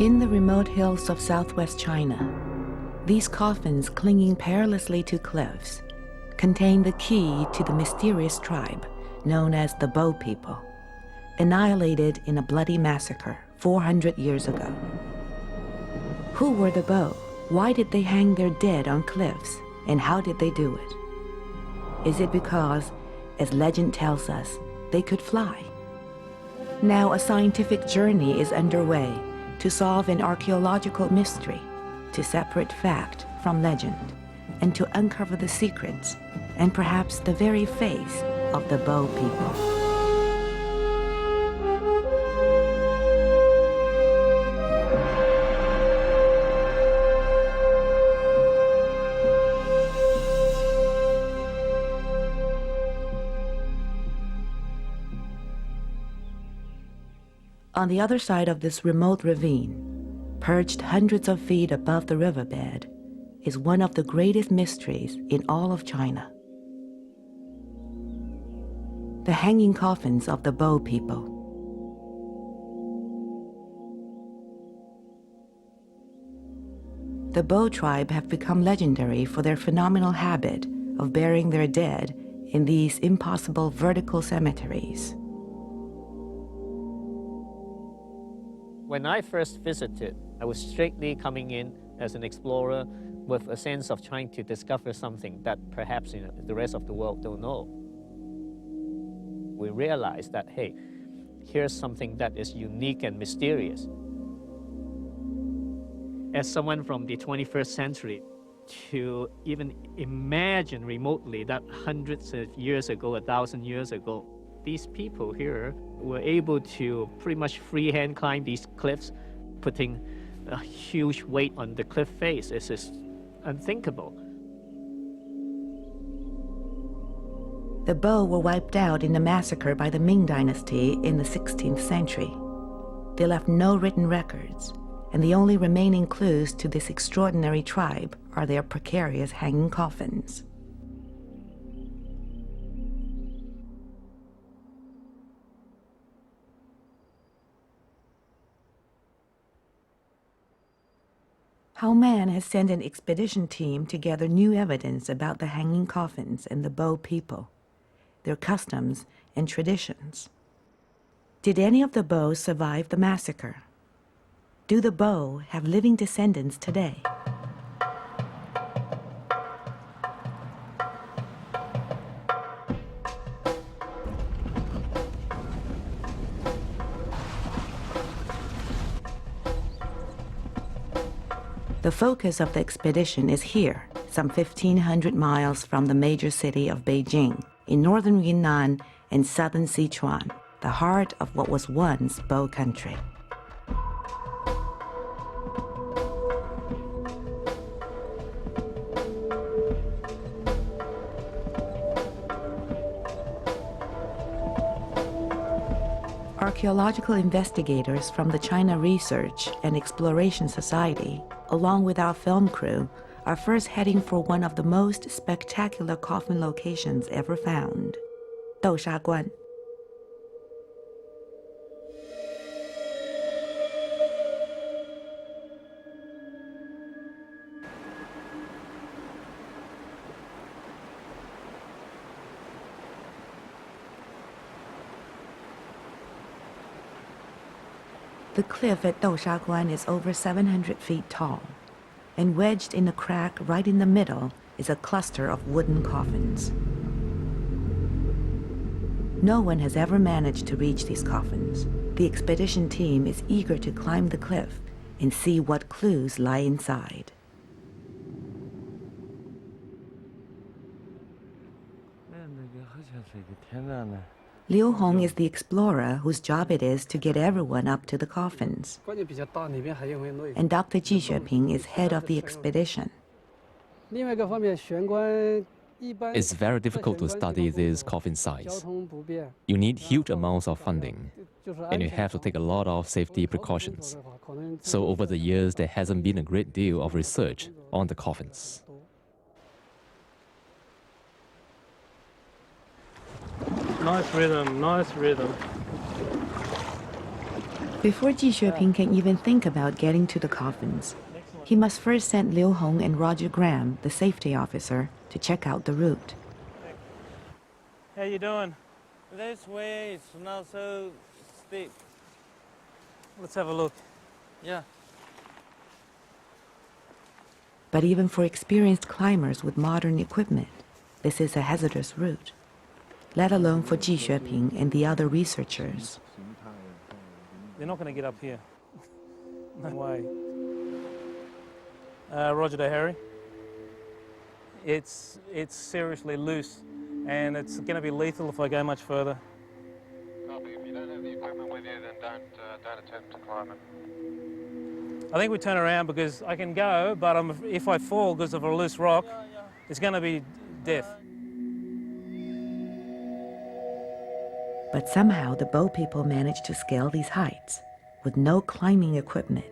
In the remote hills of southwest China, these coffins clinging perilously to cliffs contain the key to the mysterious tribe known as the Bo people, annihilated in a bloody massacre 400 years ago. Who were the Bo? Why did they hang their dead on cliffs, and how did they do it? Is it because, as legend tells us, they could fly? Now a scientific journey is underway to solve an archaeological mystery, to separate fact from legend, and to uncover the secrets and perhaps the very face of the Bo people. On the other side of this remote ravine, perched hundreds of feet above the riverbed, is one of the greatest mysteries in all of China. The hanging coffins of the Bo people. The Bo tribe have become legendary for their phenomenal habit of burying their dead in these impossible vertical cemeteries. When I first visited, I was strictly coming in as an explorer with a sense of trying to discover something that perhaps the rest of the world don't know. We realized that, hey, here's something that is unique and mysterious. As someone from the 21st century, to even imagine remotely that hundreds of years ago, 1,000 years ago, these people here were able to pretty much freehand climb these cliffs, putting a huge weight on the cliff face. It's just unthinkable. The Bo were wiped out in a massacre by the Ming dynasty in the 16th century. They left no written records, and the only remaining clues to this extraordinary tribe are their precarious hanging coffins. How Man has sent an expedition team to gather new evidence about the hanging coffins and the Bo people, their customs and traditions. Did any of the Bo survive the massacre? Do the Bo have living descendants today? The focus of the expedition is here, some 1,500 miles from the major city of Beijing, in northern Yunnan and southern Sichuan, the heart of what was once Bo country. Archaeological investigators from the China Research and Exploration Society, along with our film crew, are first heading for one of the most spectacular coffin locations ever found, Doushaguan. The cliff at Doushaguan is over 700 feet tall, and wedged in a crack right in the middle is a cluster of wooden coffins. No one has ever managed to reach these coffins. The expedition team is eager to climb the cliff and see what clues lie inside. Liu Hong is the explorer whose job it is to get everyone up to the coffins. And Dr. Ji Xueping is head of the expedition. It's very difficult to study this coffin size. You need huge amounts of funding, and you have to take a lot of safety precautions. So over the years, there hasn't been a great deal of research on the coffins. Nice rhythm, nice rhythm. Before Ji Xueping can even think about getting to the coffins, he must first send Liu Hong and Roger Graham, the safety officer, to check out the route. How you doing? This way is not so steep. Let's have a look. Yeah. But even for experienced climbers with modern equipment, this is a hazardous route, let alone for Ji Xueping and the other researchers. They're not going to get up here. No way. Roger to Harry. It's seriously loose, and it's going to be lethal if I go much further. Copy. If you don't have the equipment with you, then don't attempt to climb it. I think we turn around because I can go, but if I fall because of a loose rock, it's going to be death. But somehow the Bo people managed to scale these heights with no climbing equipment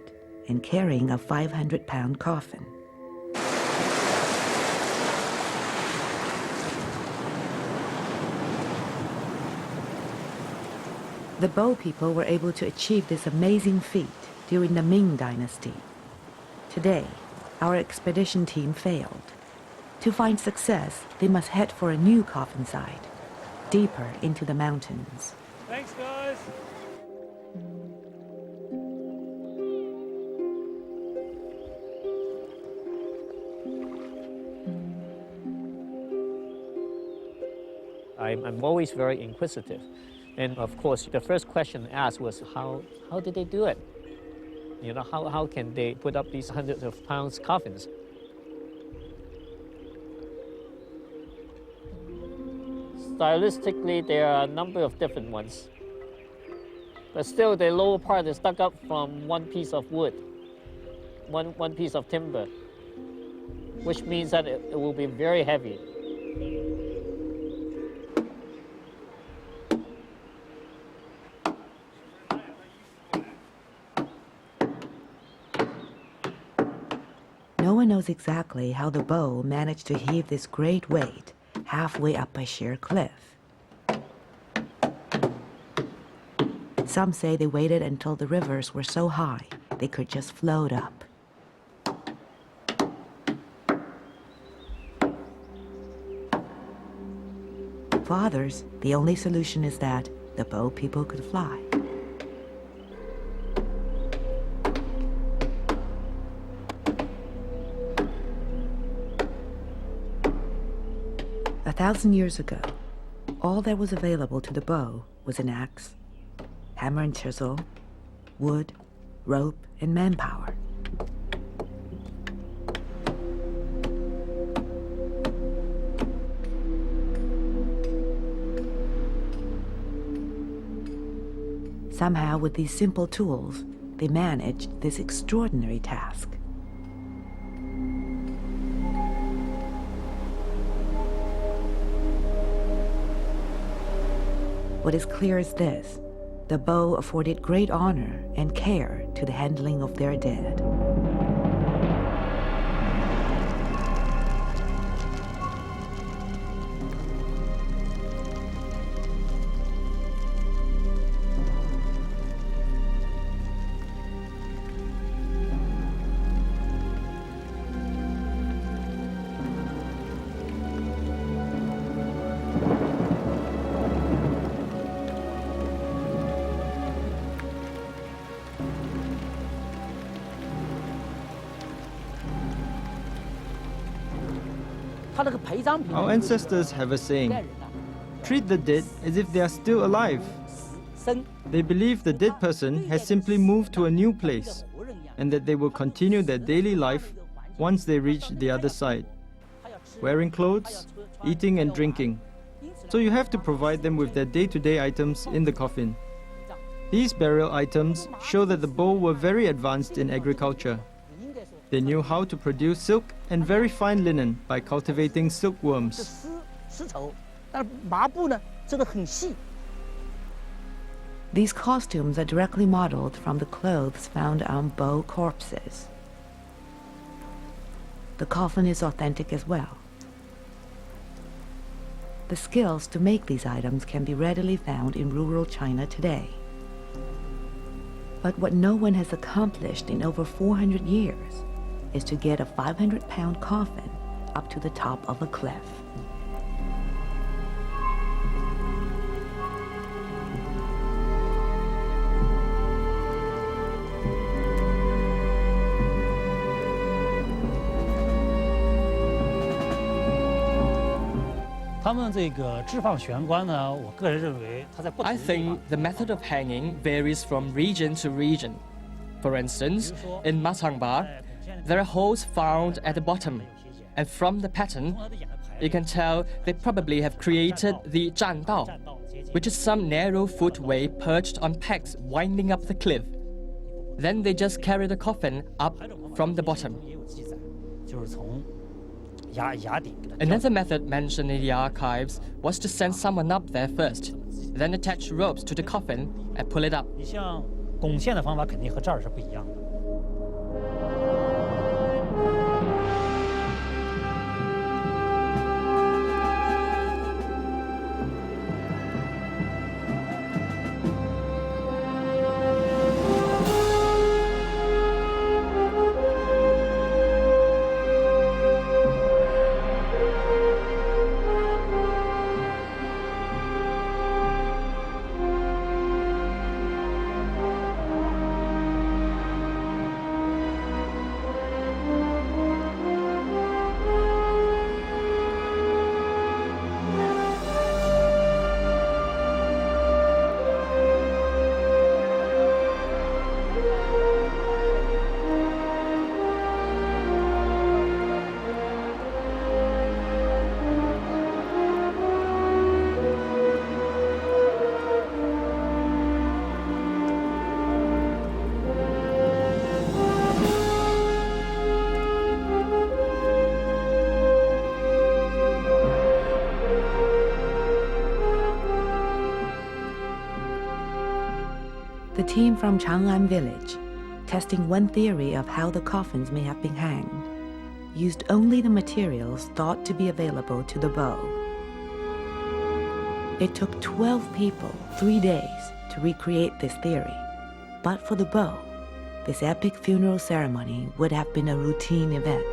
and carrying a 500-pound coffin. The Bo people were able to achieve this amazing feat during the Ming Dynasty. Today, our expedition team failed. To find success, they must head for a new coffin site, deeper into the mountains. Thanks, guys. I'm always very inquisitive. And of course, the first question asked was, how did they do it? You know, how can they put up these hundreds of pounds coffins? Stylistically, there are a number of different ones. But still, the lower part is dug up from one piece of wood, one piece of timber, which means that it will be very heavy. No one knows exactly how the Bo managed to heave this great weight halfway up a sheer cliff. Some say they waited until the rivers were so high they could just float up. For others, the only solution is that the Bo people could fly. A 1,000 years ago, all that was available to the Bo was an axe, hammer and chisel, wood, rope, and manpower. Somehow, with these simple tools, they managed this extraordinary task. What is clear is this: the Bo afforded great honor and care to the handling of their dead. Our ancestors have a saying, treat the dead as if they are still alive. They believe the dead person has simply moved to a new place and that they will continue their daily life once they reach the other side, wearing clothes, eating and drinking. So you have to provide them with their day-to-day items in the coffin. These burial items show that the Bo were very advanced in agriculture. They knew how to produce silk and very fine linen by cultivating silkworms. These costumes are directly modeled from the clothes found on Bo corpses. The coffin is authentic as well. The skills to make these items can be readily found in rural China today. But what no one has accomplished in over 400 years is to get a 500-pound coffin up to the top of a cliff. I think the method of hanging varies from region to region. For instance, in Matangba, there are holes found at the bottom, and from the pattern, you can tell they probably have created the 栈道, which is some narrow footway perched on pegs winding up the cliff. Then they just carry the coffin up from the bottom. Another method mentioned in the archives was to send someone up there first, then attach ropes to the coffin and pull it up. The team from Chang'an village, testing one theory of how the coffins may have been hanged, used only the materials thought to be available to the bow. It took 12 people 3 days to recreate this theory, but for the bow, this epic funeral ceremony would have been a routine event.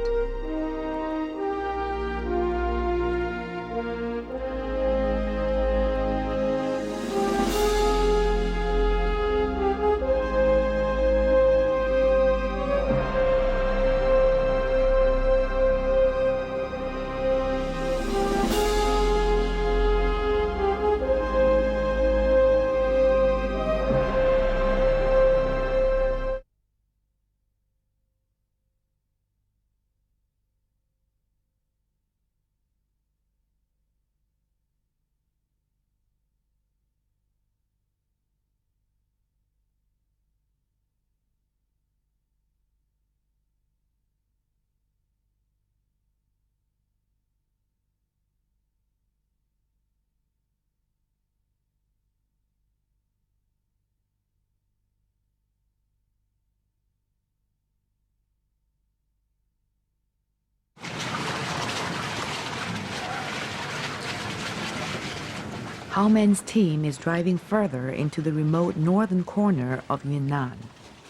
Haomen's team is driving further into the remote northern corner of Yunnan.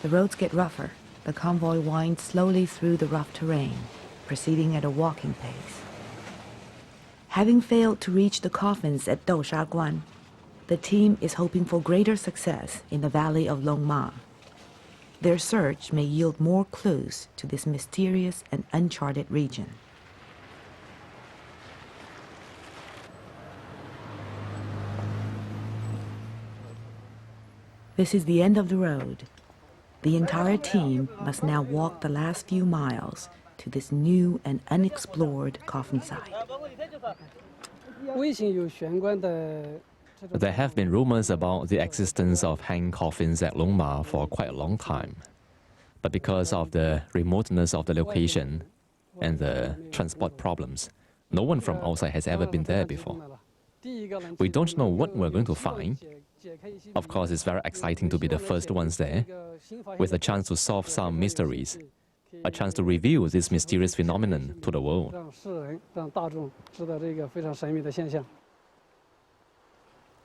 The roads get rougher. The convoy winds slowly through the rough terrain, proceeding at a walking pace. Having failed to reach the coffins at Doushaguan, the team is hoping for greater success in the valley of Longma. Their search may yield more clues to this mysterious and uncharted region. This is the end of the road. The entire team must now walk the last few miles to this new and unexplored coffin site. There have been rumors about the existence of hanging coffins at Longma for quite a long time. But because of the remoteness of the location and the transport problems, no one from outside has ever been there before. We don't know what we're going to find. Of course, it's very exciting to be the first ones there, with a chance to solve some mysteries, a chance to reveal this mysterious phenomenon to the world.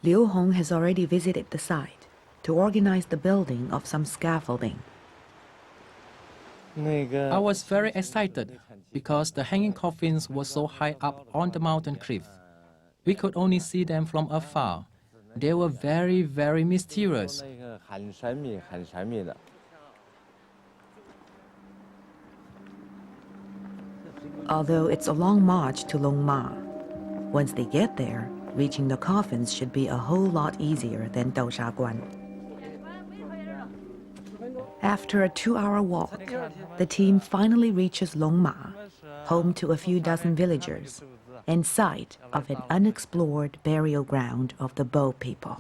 Liu Hong has already visited the site. to organize the building of some scaffolding. I was very excited because the hanging coffins were so high up on the mountain cliff. We could only see them from afar. They were very, very mysterious. Although it's a long march to Long Ma, once they get there, reaching the coffins should be a whole lot easier than Doushaguan. After a 2-hour walk, the team finally reaches Long Ma, home to a few dozen villagers, and site of an unexplored burial ground of the Bo people.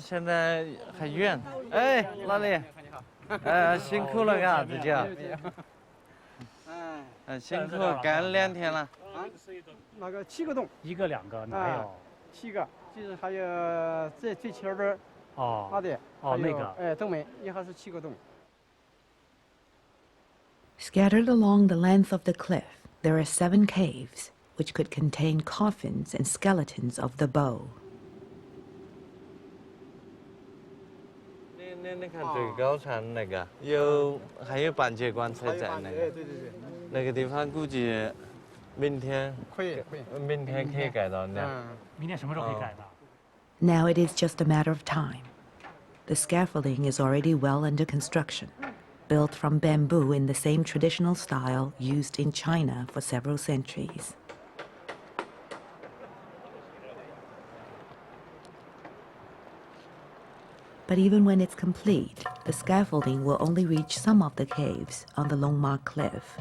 现在很远。哎，老李，辛苦了嘎，自己。辛苦，干了2天了。那个7个洞，1个2个哪有？7个，就是还有最前边好的，那个，正面也还是7个洞。Scattered along the length of the cliff, there are 7 caves, which could contain coffins and skeletons of the Bo. 你看最高层那个，还有半截棺材在那个。那个地方估计明天可以盖到的。明天什么时候可以盖到？ Now it is just a matter of time. The scaffolding is already well under construction, built from bamboo in the same traditional style used in China for several centuries. But even when it's complete, the scaffolding will only reach some of the caves on the Longma Cliff.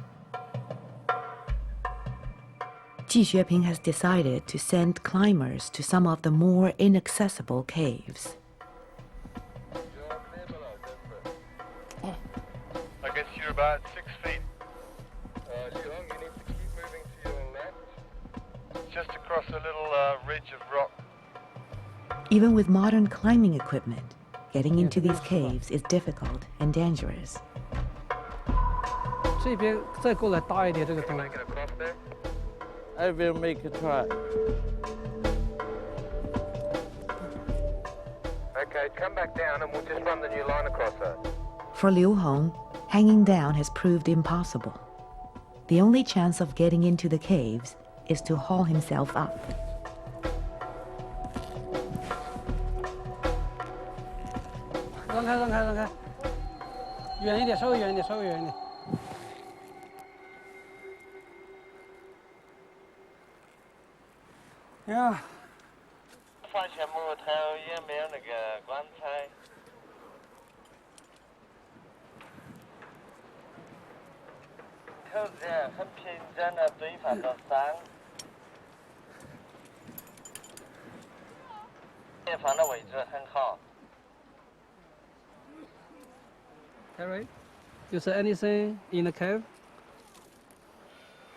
Ji Xueping has decided to send climbers to some of the more inaccessible caves. I guess you're about 6 feet. Liu Hong, you need to keep moving to your left. Just across a little ridge of rock. Even with modern climbing equipment, getting into these caves is difficult and dangerous. 这边再过来大一点这个洞。 Make it across there. I will make a try. Okay, come back down and we'll just run the new line across her. For Liu Hong, hanging down has proved impossible. The only chance of getting into the caves is to haul himself up. Yeah. 发现木头也没有那个棺材。口子很平整的堆放到山，也放的位置很好。Harry, is there anything in the cave?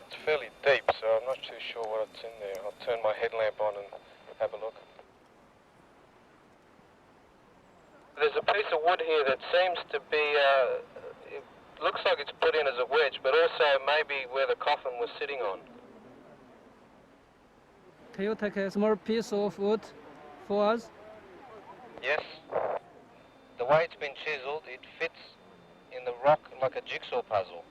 It's fairly deep, so I'm not too sure what's in there. I'll turn my headlamp on and have a look. There's a piece of wood here that seems to be, it looks like it's put in as a wedge, but also maybe where the coffin was sitting on. Can you take a small piece of wood for us? Yes. The way it's been chiseled, it fits in the rock like a jigsaw puzzle.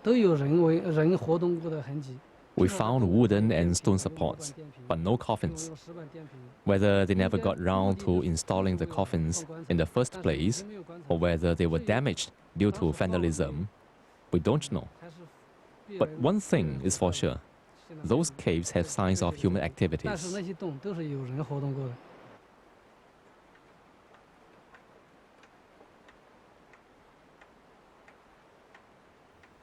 都有人活动过的痕迹。 We found wooden and stone supports, but no coffins. Whether they never got round to installing the coffins in the first place, or whether they were damaged due to vandalism, we don't know. But one thing is for sure, those caves have signs of human 但是 activities. 那些洞都是有人活动过的。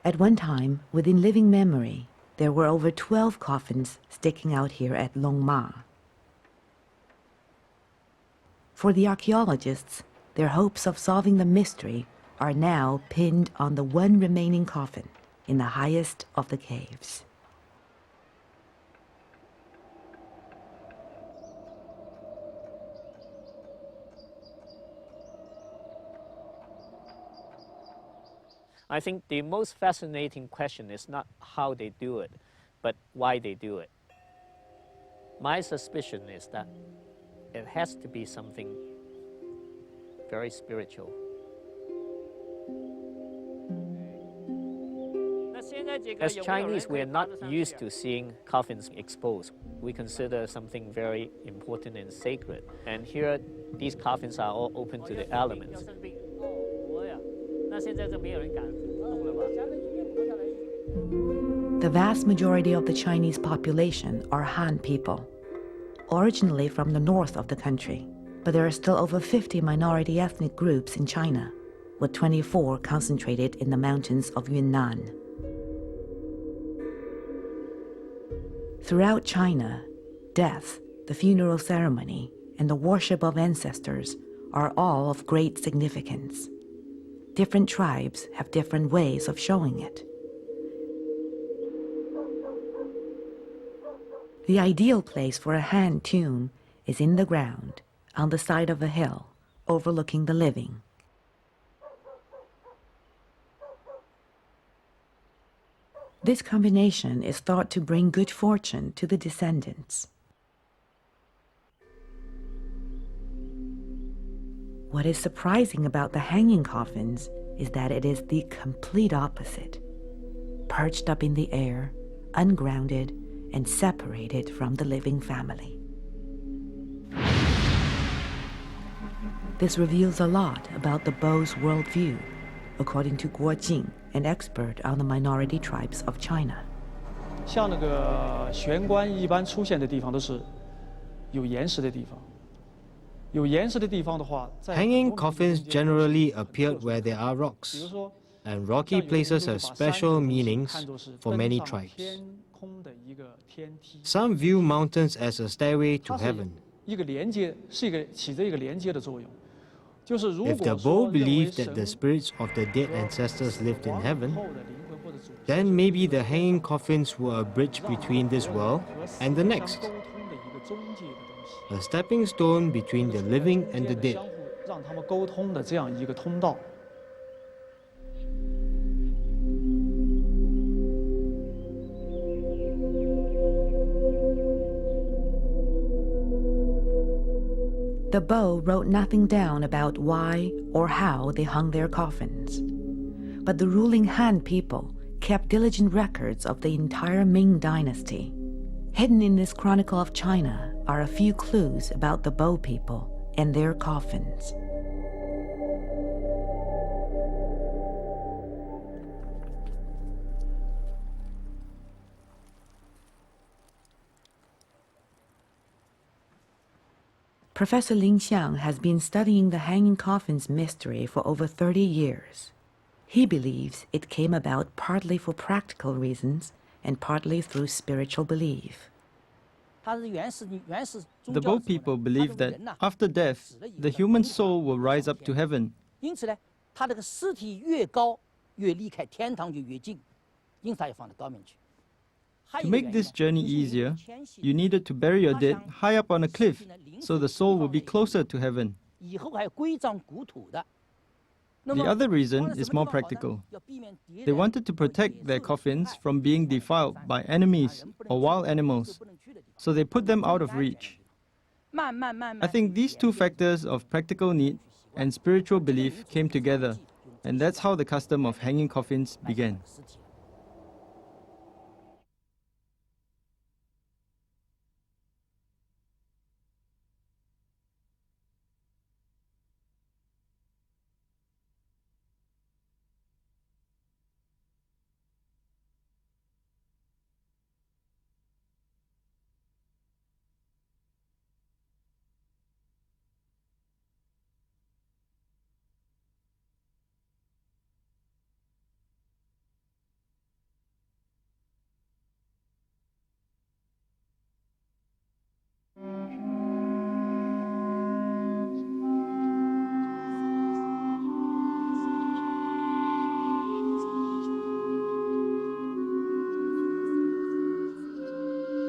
At one time, within living memory, there were over 12 coffins sticking out here at Longma. For the archaeologists, their hopes of solving the mystery are now pinned on the one remaining coffin in the highest of the caves. I think the most fascinating question is not how they do it, but why they do it. My suspicion is that it has to be something very spiritual. As Chinese, we are not used to seeing coffins exposed. We consider something very important and sacred. And here, these coffins are all open to the elements. The vast majority of the Chinese population are Han people, originally from the north of the country. But there are still over 50 minority ethnic groups in China, with 24 concentrated in the mountains of Yunnan. Throughout China, death, the funeral ceremony, and the worship of ancestors are all of great significance. Different tribes have different ways of showing it. The ideal place for a Han tomb is in the ground, on the side of a hill, overlooking the living. This combination is thought to bring good fortune to the descendants. What is surprising about the hanging coffins is that it is the complete opposite. Perched up in the air, ungrounded, and separated from the living family. This reveals a lot about the Bo's worldview, according to Guo Jing, an expert on the minority tribes of China. 像那个玄关一般出现的地方都是有岩石的地方。有岩石的地方的话， Hanging coffins generally appeared where there are rocks, and rocky places have special meanings for many tribes. Some view mountains as a stairway to heaven. 一个连接，是一个起着一个连接的作用。 If the Bo believed that the spirits of the dead ancestors lived in heaven, then maybe the hanging coffins were a bridge between this world and the next, a stepping stone between the living and the dead. 让他们沟通的这样一个通道。 The Bo wrote nothing down about why or how they hung their coffins. But the ruling Han people kept diligent records of the entire Ming dynasty. Hidden in this Chronicle of China are a few clues about the Bo people and their coffins. Professor Ling has been studying the hanging coffins mystery for over 30 years. He believes it came about partly for practical reasons and partly through spiritual belief. The Bo people believe that after death, the human soul will rise up to heaven. To make this journey easier, you needed to bury your dead high up on a cliff, so the soul will be closer to heaven. The other reason is more practical. They wanted to protect their coffins from being defiled by enemies or wild animals, so they put them out of reach. I think these two factors of practical need and spiritual belief came together, and that's how the custom of hanging coffins began.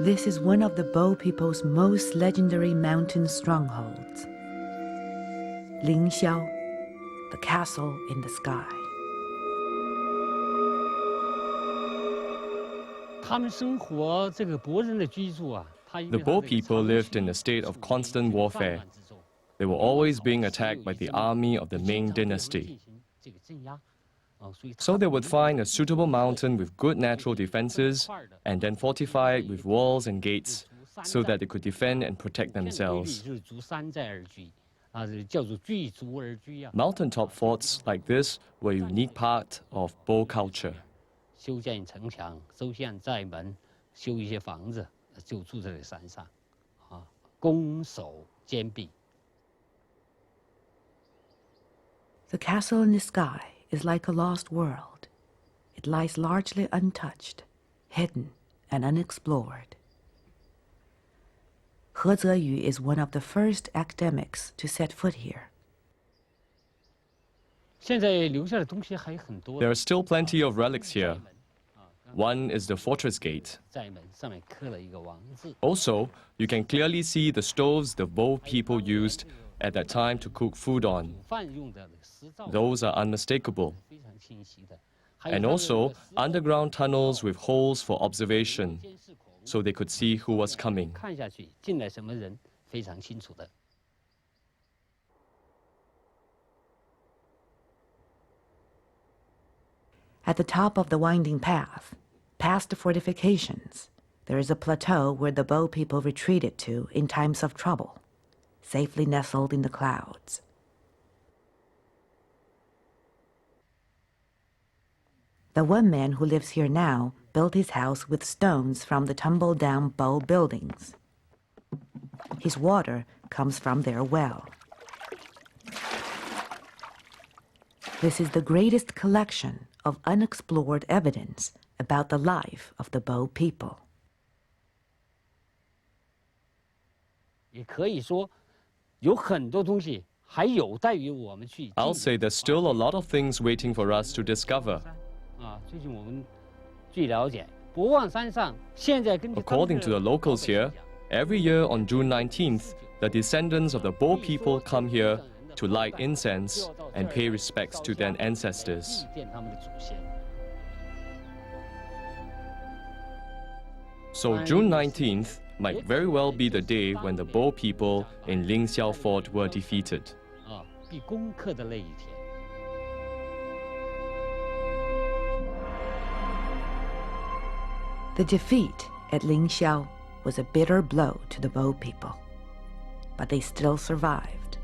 This is one of the Bo people's most legendary mountain strongholds. Ling, the castle in the sky. The Bo people lived in a state of constant warfare. They were always being attacked by the army of the Ming dynasty. So they would find a suitable mountain with good natural defenses and then fortify it with walls and gates so that they could defend and protect themselves. Mountaintop forts like this were a unique part of Bo culture. The castle in the sky is like a lost world. It lies largely untouched, hidden, and unexplored. He Zeyu is one of the first academics to set foot here. There are still plenty of relics here. One is the fortress gate. Also, you can clearly see the stoves the Bo people used at that time to cook food on. Those are unmistakable. And also, underground tunnels with holes for observation, so they could see who was coming. At the top of the winding path, past the fortifications, there is a plateau where the Bo people retreated to in times of trouble, safely nestled in the clouds. The one man who lives here now built his house with stones from the tumbled-down Bo buildings. His water comes from their well. This is the greatest collection of unexplored evidence about the life of the Bo people. I'll say there's still a lot of things waiting for us to discover. According to the locals here, every year on June 19th, the descendants of the Bo people come here to light incense and pay respects to their ancestors. So June 19th might very well be the day when the Bo people in Ling Fort were defeated. The defeat at Ling Xiao was a bitter blow to the Bo people, but they still survived.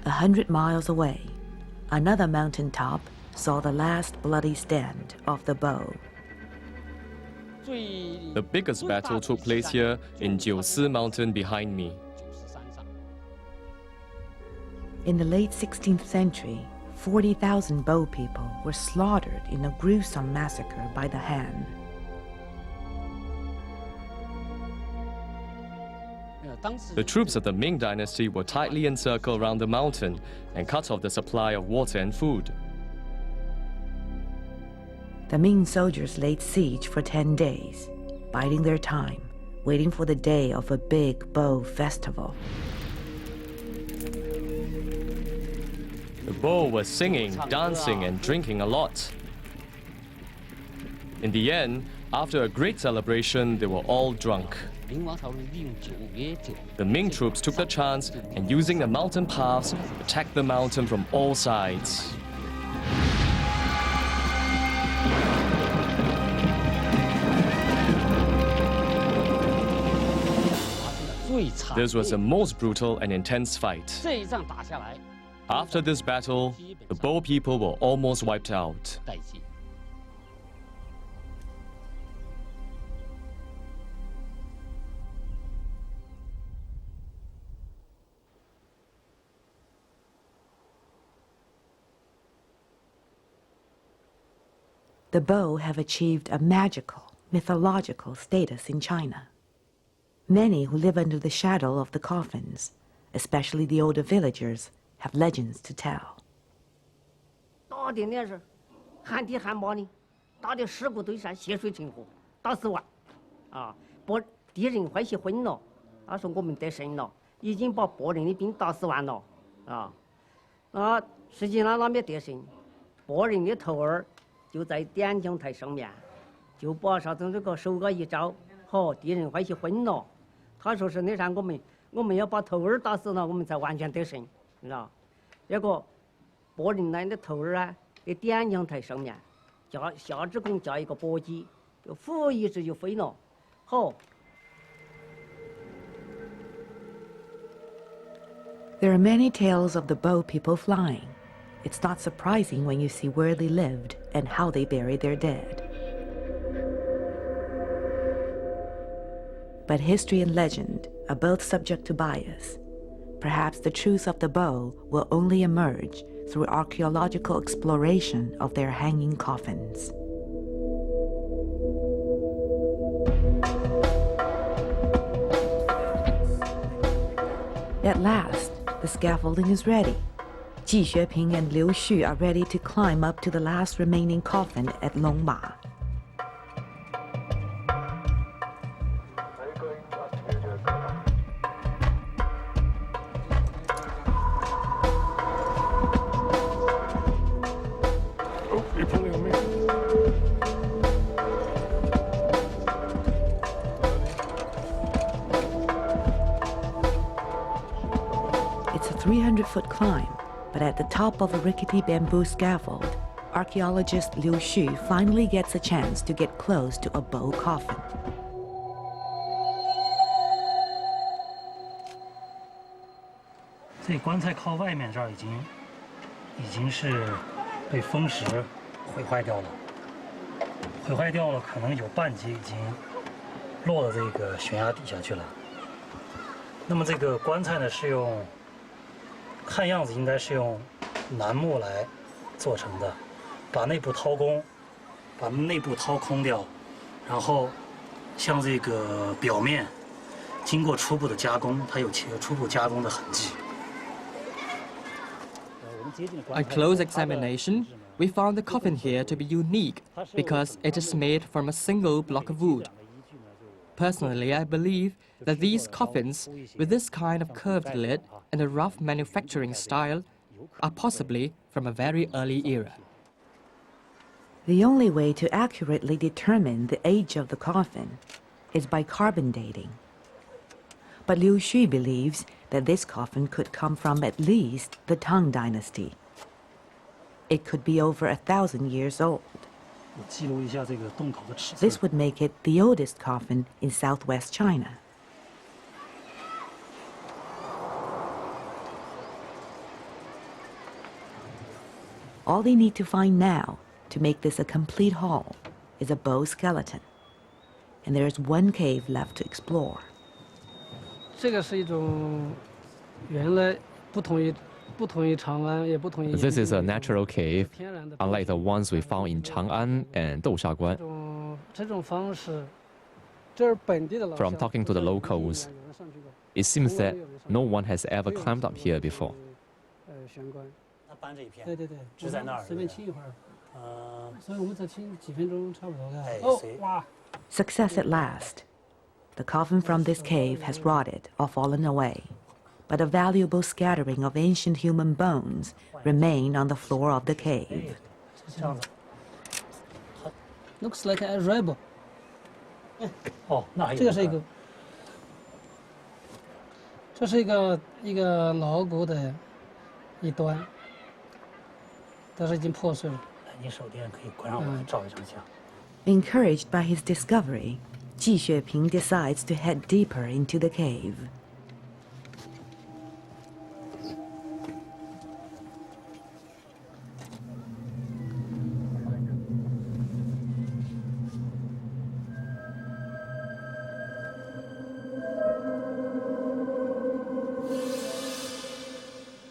100 miles away, another mountaintop saw the last bloody stand of the Bo. The biggest battle took place here in Jiusi Mountain behind me. In the late 16th century, 40,000 Bo people were slaughtered in a gruesome massacre by the Han. The troops of the Ming dynasty were tightly encircled around the mountain and cut off the supply of water and food. The Ming soldiers laid siege for 10 days, biding their time, waiting for the day of a big Bo festival. The Bo were singing, dancing, and drinking a lot. In the end, after a great celebration, they were all drunk. The Ming troops took the chance and, using the mountain paths, attacked the mountain from all sides. This was a most brutal and intense fight. After this battle, the Bo people were almost wiped out. The Bo have achieved a magical, mythological status in China. Many who live under the shadow of the coffins, especially the older villagers, have legends to tell. 他说是那啥，我们要把头儿打死了，我们才完全得胜，你知道？结果柏林来的头儿啊，在点阳台上面，下指孔加一个簸箕，就呼一声就飞了，好。 There are many tales of the Bow people flying. It's not surprising when you see where they lived and how they buried their dead. But history and legend are both subject to bias. Perhaps the truth of the Bow will only emerge through archaeological exploration of their hanging coffins. At last, the scaffolding is ready. Ji Xueping and Liu Xu are ready to climb up to the last remaining coffin at Longma. It's a 300-foot climb, but at the top of a rickety bamboo scaffold, archaeologist Liu Xu finally gets a chance to get close to a bow coffin. 这棺材靠外面这儿已经是被风蚀毁坏掉了，可能有半截已经落到这个悬崖底下去了。那么这个棺材呢，是用看样子应该是用楠木来做成的，把内部掏空，把内部掏空掉，然后像这个表面经过初步的加工，它有初步加工的痕迹。 On close examination, we found the coffin here to be unique because it is made from a single block of wood. Personally, I believe that these coffins, with this kind of curved lid and a rough manufacturing style, are possibly from a very early era. The only way to accurately determine the age of the coffin is by carbon dating. But Liu Xu believes that this coffin could come from at least the Tang dynasty. It could be over 1,000 years old. This would make it the oldest coffin in southwest China. All they need to find now to make this a complete haul is a bow skeleton. And there is one cave left to explore. 这个是一种原来不同于长安，也不同于。This is a natural cave, unlike the ones we found in Chang'an and Doushaguan. 这种方式，这儿本地的老。From talking to the locals, it seems that no one has ever climbed up here before. 玄关。他搬这一片。对，就在那儿。随便清一会儿。所以我们才清几分钟，差不多的。哦，哇。Success at last. The coffin from this cave has rotted or fallen away, but a valuable scattering of ancient human bones remain on the floor of the cave. Looks like a rebel. 哦，那还有。这个是一个，这是一个老骨的一端，但是已经破碎了。你手电可以关上我照一张相。Encouraged by his discovery, Ji Xueping decides to head deeper into the cave.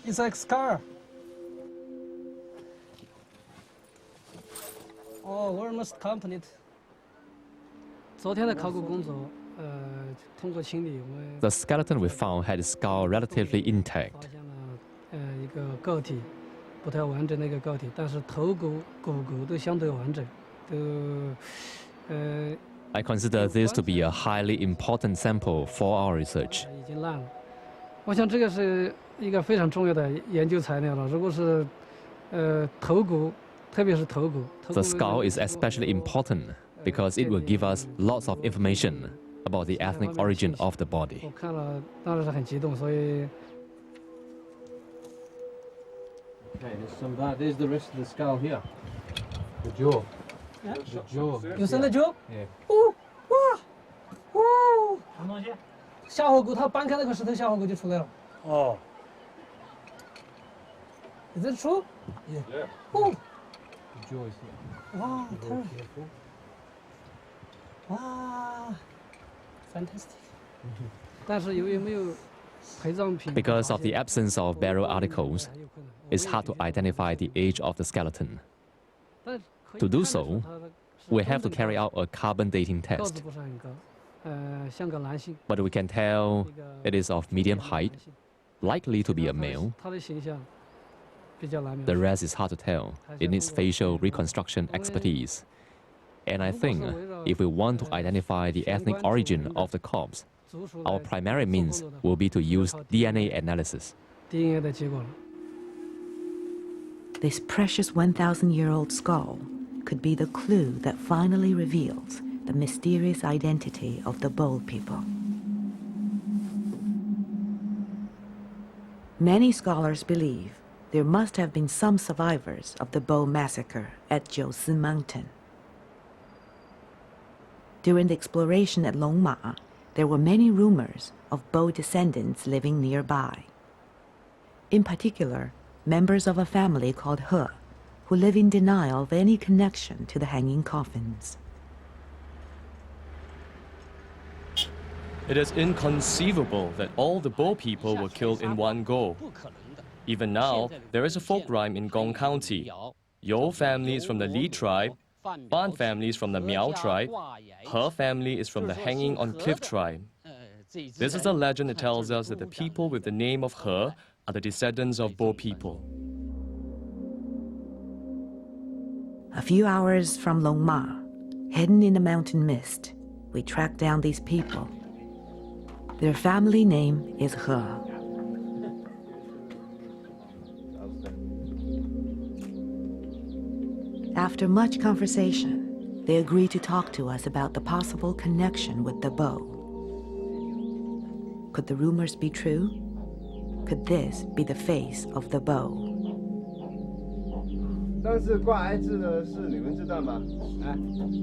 It's like scar. Oh, we're almost complete. 昨天的考古工作，通过清理，我们 The skeleton we found had its skull relatively intact. 发现了，一个构体不太完整的一个构体，但是头骨、骨骼都相对完整，I consider this to be a highly important sample for our research. 已经烂了。我想这个是一个非常重要的研究材料了。如果是，头骨，特别是头骨。The skull is especially important because it will give us lots of information. about the ethnic origin of the body. 我看了当然是很激动，所以。Okay, there's some that. There's the rest of the skull here. The jaw. Yeah. The jaw. 有生的 jaw？ Yeah. 哦，哇，哦。什么东西？下颌骨，它掰开那个石头，下颌骨就出来了。哦。Is it true? Yeah. Oh. The jaw is here. Wow, wow, fantastic. 但是由于没有陪葬品 Because of the absence of burial articles, it's hard to identify the age of the skeleton. To do so, we have to carry out a carbon dating 个子 test. 不是很高，像个男性。 But we can tell it is of medium height, likely to be a male. 他的形象比较难描 The 述。 rest is hard to tell. It needs facial reconstruction expertise. And I think if we want to identify the ethnic origin of the corpse, our primary means will be to use DNA analysis. DNA 的结果了。 This precious 1,000-year-old skull could be the clue that finally reveals the mysterious identity of the Bow people. Many scholars believe there must have been some survivors of the Bow massacre at Jiusi Mountain. During the exploration at Longma, there were many rumors of Bow descendants living nearby. In particular, members of a family called He, who live in denial of any connection to the Hanging Coffins. It is inconceivable that all the Bo people were killed in one go. Even now, there is a folk rhyme in Gong County. Yo family is from the Li tribe, Ban family is from the Miao tribe, He family is from the Hanging on Cliff tribe. This is a legend that tells us that the people with the name of He are the descendants of Bo people. A few hours from Longma, hidden in the mountain mist, we track down these people. Their family name is He. After much conversation, they agree to talk to us about the possible connection with the Bow. Could the rumors be true? Could this be the face of the Bow? 上次挂哀字的是你们知道吗？啊，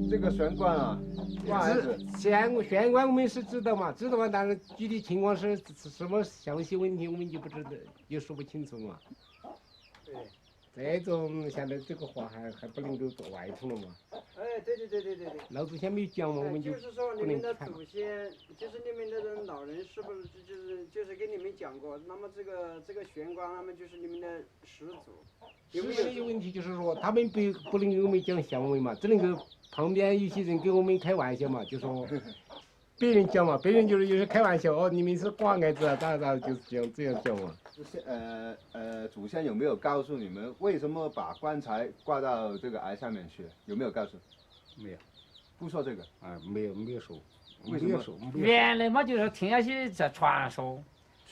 这个悬冠啊，挂哀字。悬冠我们是知道嘛，知道嘛，但是具体情况是什么详细问题我们就不知道，就说不清楚嘛。对。 这种现在这个话还不能够对外头了嘛？哎，对。老祖先没有讲嘛，我们就是说你们的祖先，就是你们的人老人是不是就是跟你们讲过？那么这个玄关，那么就是你们的始祖。有没有问题？就是说他们不能给我们讲详文嘛，只能够旁边有些人给我们开玩笑嘛，就说别人讲嘛，别人就是有些开玩笑哦，你们是挂哀字啊，咋就是这样讲嘛。 祖先有没有告诉你们为什么把棺材挂到这个崖下面去？有没有告诉？没有，不说这个啊，没有说。为什么？原来嘛就是听那些这传说，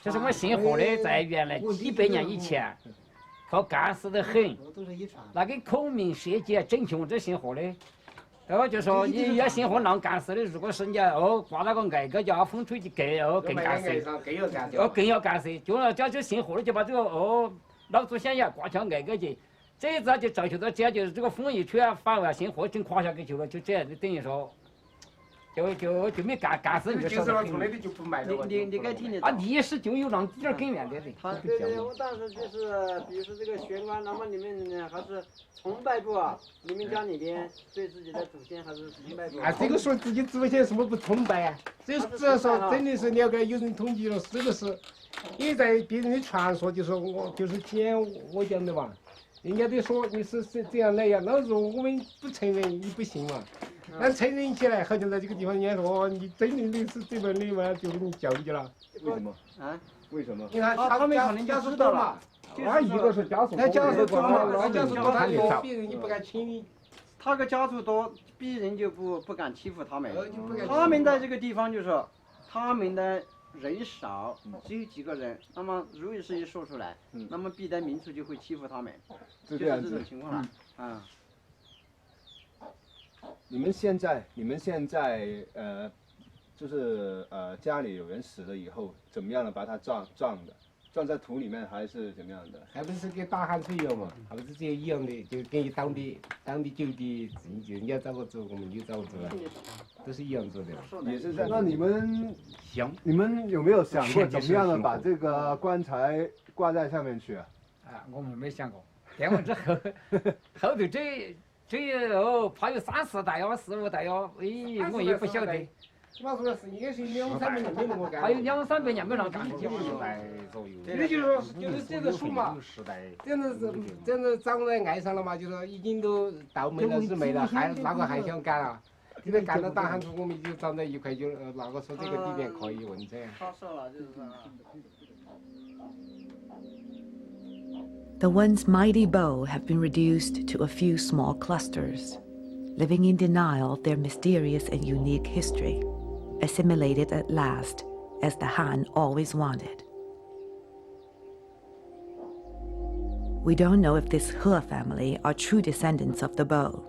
就是我信佛的，在原来几百年以前，靠干死得很，那个孔明设计整穷这信佛的。 然后就说你要信佛浪干死的，如果是你挂那个挨个叫风吹就更干死，更要干死。就信佛的就把这个老祖先也挂上挨个去，这一次就造就到这样，就是这个风一吹啊，反而信佛真垮下去就了，就这样等于说，就没干死你就就是从那里就不卖了。你该听得啊，历史就有那点根源的。对，我当时就是，比如说这个玄关，那么你们还是崇拜不啊？你们家里边对自己的祖先还是崇拜不？啊，这个说自己祖先什么不崇拜啊？这只要说真的是了解，有人统计了，是不是？因为在别人的传说，就说我就是听我讲的嘛，人家都说你是这样那样，那时候我们不承认，你不信嘛。 但承认起来，好像在这个地方，人家说你真的是这边的嘛，就给你教育了。为什么？啊？为什么？你看他们可能就知道嘛。他一个是家属多，他家属多嘛，他家属多，他有别人就不敢轻易。他个家属多，别人就不敢欺负他们。他们在这个地方就是，他们的人少，只有几个人。那么如果是一说出来，那么必然民族就会欺负他们，就是这种情况了。啊。 你们现在就是家里有人死了以后，怎么样的把他葬的？葬在土里面还是怎么样的？还不是跟大汉一样嘛，还不是这一样的，就跟当地旧的人家怎么做，我们就怎么做啊，都是一样做的。也是这样。那你们有没有想过怎么样的把这个棺材挂在上面去啊？啊，我们没想过。电完之后，后头这哦，怕有3、4代哟，4、5代哟，哎，我也不晓得。起码说是应该是2、300年没那么干。还有2、300年没让干，也就是说，就是这个树嘛，这样子长在岸上了嘛，就说已经都到没了是没了，那个还想干啊？现在干到大汉处，我们就长在一块，就那个说这个地点可以问这样。The once mighty bow have been reduced to a few small clusters, living in denial of their mysterious and unique history, assimilated at last, as the Han always wanted. We don't know if this He family are true descendants of the bow.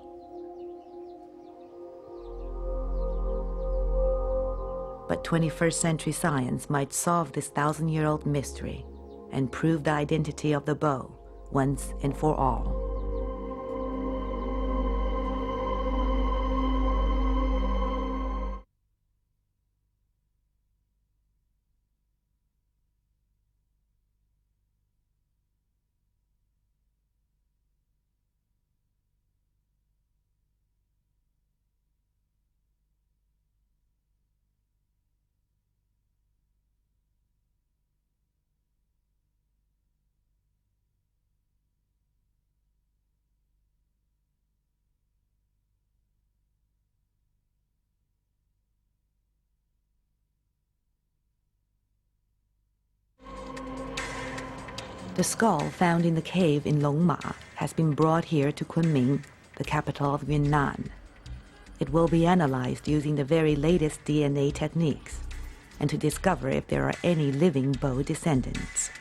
But 21st century science might solve this 1,000-year-old mystery and prove the identity of the bow once and for all. The skull found in the cave in Longma has been brought here to Kunming, the capital of Yunnan. It will be analyzed using the very latest DNA techniques and to discover if there are any living bow descendants.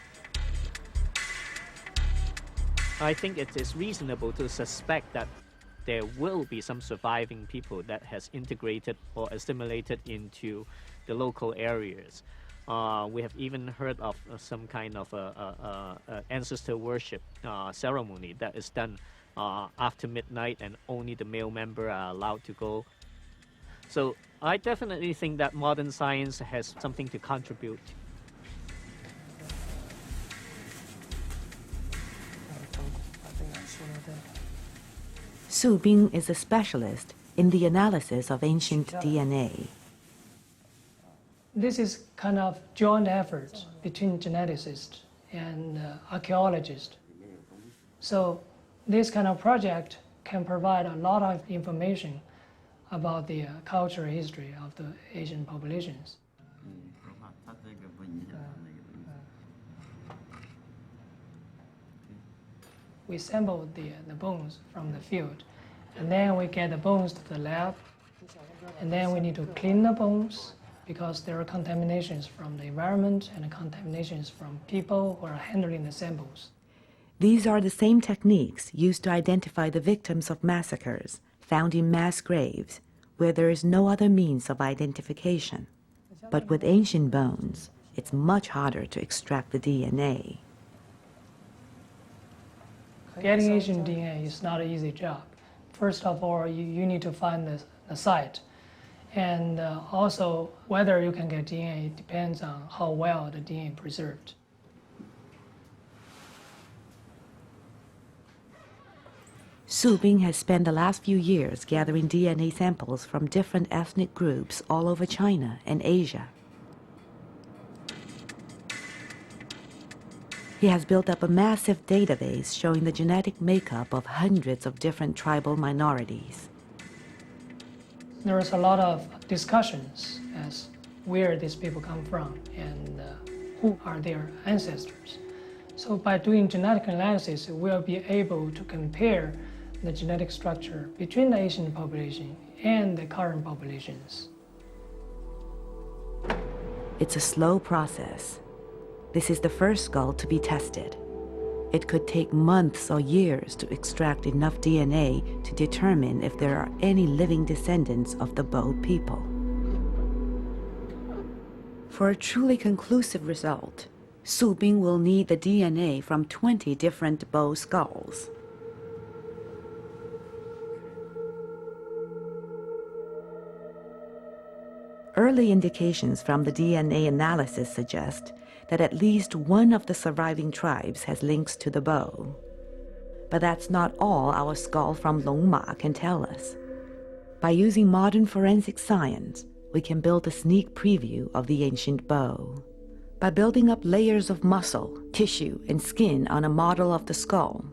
I think it is reasonable to suspect that there will be some surviving people that has integrated or assimilated into the local areas. We have even heard of some kind of ancestor worship ceremony that is done after midnight, and only the male member are allowed to go. So I definitely think that modern science has something to contribute. Su Bing is a specialist in the analysis of ancient DNA. This is kind of joint effort between geneticists and archaeologists. So this kind of project can provide a lot of information about the cultural history of the Asian populations. We sample the bones from the field, and then we get the bones to the lab, and then we need to clean the bones, because there are contaminations from the environment and contaminations from people who are handling the samples. These are the same techniques used to identify the victims of massacres found in mass graves, where there is no other means of identification. But with ancient bones, it's much harder to extract the DNA. Getting ancient DNA is not an easy job. First of all, you need to find the site. And also, whether you can get DNA depends on how well the DNA is preserved. Su Bing has spent the last few years gathering DNA samples from different ethnic groups all over China and Asia. He has built up a massive database showing the genetic makeup of hundreds of different tribal minorities. There is a lot of discussions as where these people come from and who are their ancestors. So by doing genetic analysis, we'll be able to compare the genetic structure between the Asian population and the current populations. It's a slow process. This is the first skull to be tested. It could take months or years to extract enough DNA to determine if there are any living descendants of the Bow people. For a truly conclusive result, Su Bing will need the DNA from 20 different bow skulls. Early indications from the DNA analysis suggest that at least one of the surviving tribes has links to the bow. But that's not all our skull from Long Ma can tell us. By using modern forensic science, we can build a sneak preview of the ancient bow. By building up layers of muscle, tissue, and skin on a model of the skull,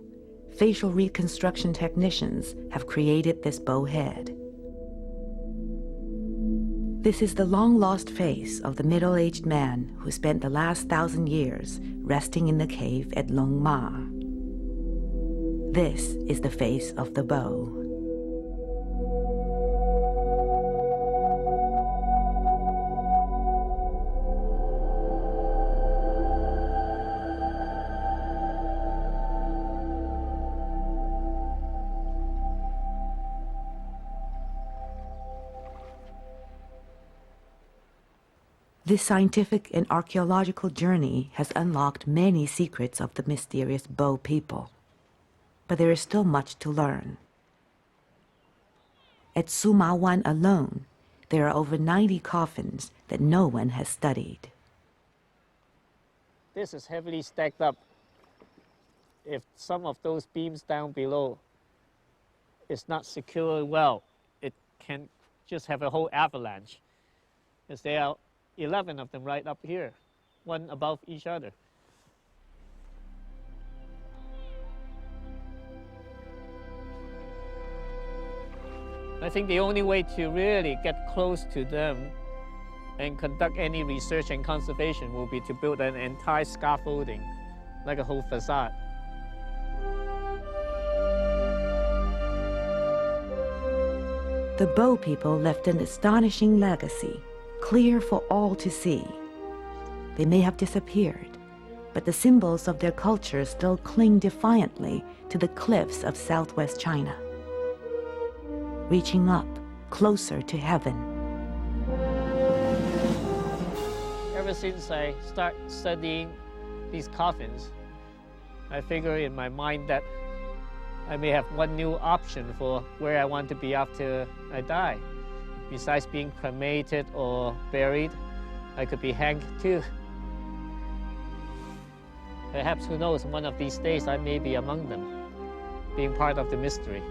facial reconstruction technicians have created this bow head. This is the long-lost face of the middle-aged man who spent the last 1,000 years resting in the cave at Long Ma. This is the face of the bow. This scientific and archaeological journey has unlocked many secrets of the mysterious Bow people. But there is still much to learn. At Suma Wan alone, there are over 90 coffins that no one has studied. This is heavily stacked up. If some of those beams down below is not secured well, it can just have a whole avalanche. As there are 11 of them right up here, one above each other. I think the only way to really get close to them and conduct any research and conservation will be to build an entire scaffolding, like a whole facade. The Bow people left an astonishing legacy, clear for all to see. They may have disappeared, but the symbols of their culture still cling defiantly to the cliffs of southwest China, reaching up closer to heaven. Ever since I started studying these coffins, I figure in my mind that I may have one new option for where I want to be after I die. Besides being cremated or buried, I could be hanged too. Perhaps, who knows, one of these days I may be among them, being part of the mystery.